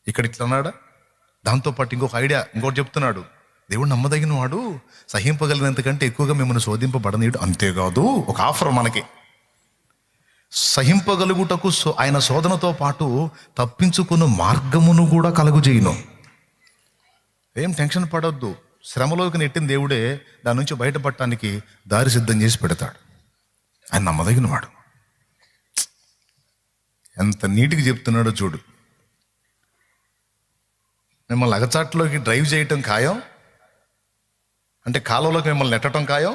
ఇక్కడ ఇట్లా అన్నాడా? దాంతోపాటు ఇంకొక ఐడియా, ఇంకోటి చెప్తున్నాడు. దేవుడు నమ్మదగిన వాడు, సహింపగలిగినంతకంటే ఎక్కువగా మిమ్మల్ని శోధింపబడనీయుడు. అంతేకాదు, ఒక ఆఫర్ మనకి, సహింపగలుగుటకు ఆయన శోధనతో పాటు తప్పించుకున్న మార్గమును కూడా కలుగజేయును. ఏం టెన్షన్ పడొద్దు. శ్రమలోకి నెట్టిన దేవుడే దాని నుంచి బయటపడటానికి దారి సిద్ధం చేసి పెడతాడు. ఆయన నమ్మదగిన వాడు. ఎంత నీటికి చెప్తున్నాడో చూడు. మిమ్మల్ని అగచాట్లోకి డ్రైవ్ చేయటం ఖాయం, అంటే కాలువలోకి మిమ్మల్ని నెట్టడం ఖాయం,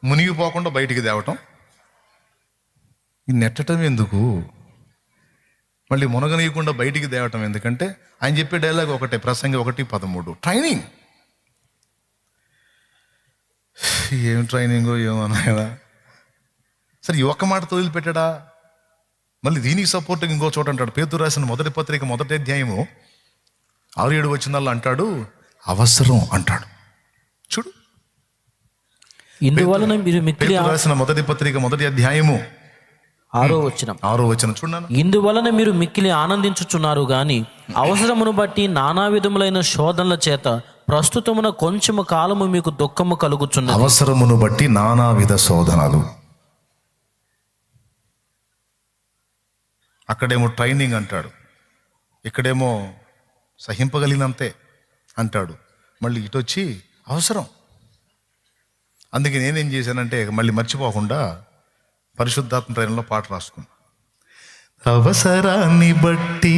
మునిగిపోకుండా బయటికి తేవటం. ఈ నెట్టడం ఎందుకు, మళ్ళీ మునగనీయకుండా బయటికి తేవటం ఎందుకంటే ఆయన చెప్పే డైలాగ్ ఒకటే, ప్రసంగి 1:13, ట్రైనింగ్. ఏం ట్రైనింగో ఏమన్నా. సరే ఈ ఒక్క మాటతో వదిలిపెట్టాడా? మళ్ళీ దీనికి సపోర్ట్గా ఇంకో చోట అంటాడు. పేతురు రాసిన మొదటి పత్రిక 1వ అధ్యాయము 6-7 వచనాల్లో అంటాడు, అవసరం అంటాడు. చూడు, ఇందువలన మీరు మిక్కిలి రాసిన మొదటి పత్రిక 1వ అధ్యాయము 6వ వచనం చూడన్నాను. ఇందువలన మీరు మిక్కిలి ఆనందించుచున్నారు గాని అవసరమును బట్టి నానా విధములైన శోధనల చేత ప్రస్తుతమున కొంచెము కాలము మీకు దుఃఖము కలుగుచున్నది. అవసరమును బట్టి నానావిధ శోధనలు. అక్కడేమో ట్రైనింగ్ అంటాడు, ఇక్కడేమో సహింపగలిగినంతే అంటాడు. మళ్ళీ ఇటు వచ్చి అవసరం. అందుకే నేనేం చేశానంటే మళ్ళీ మర్చిపోకుండా పరిశుద్ధాత్మ ట్రైన్లో పాట రాసుకున్నా. అవసరాన్ని బట్టి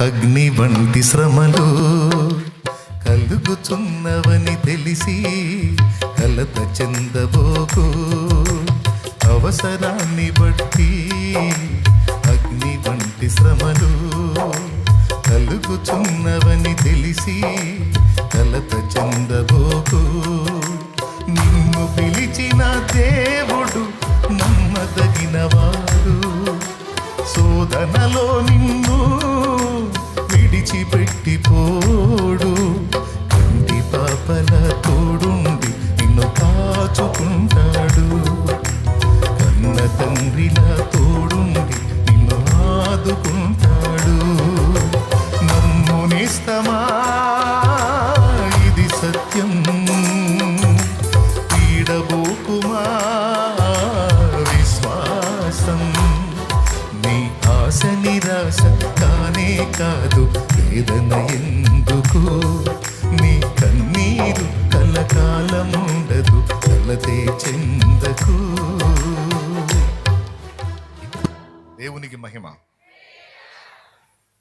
అగ్ని వంటి శ్రమలు కలుగుచున్నవని తెలిసి కలత చెందబోకు. అవసరాన్ని బట్టి అగ్ని వంటి శ్రమలు కలుగుచున్నవని తెలిసి కలత చెందబోకు. నిన్ను పిలిచిన దేవుడు నమ్మదగినవాడు, శోధనలో నిన్ను విడిచిపెట్టిపోడు. కంటి పాపల తోడుండి నిన్ను కాచుకుంటాడు, కన్న తండ్రిలా తోడుండి నిన్ను ఆదుకుంటాడు. నమ్ము నేస్తమా, ఇది సత్యం, ఈడబోకుమా విశ్వాసం. నీ ఆశ నిరాశ కానే కాదు, వేదన ఎందుకు, నీ కన్నీరు కలకాలముండదు, కలతే చెందకు. దేవునికి మహిమ.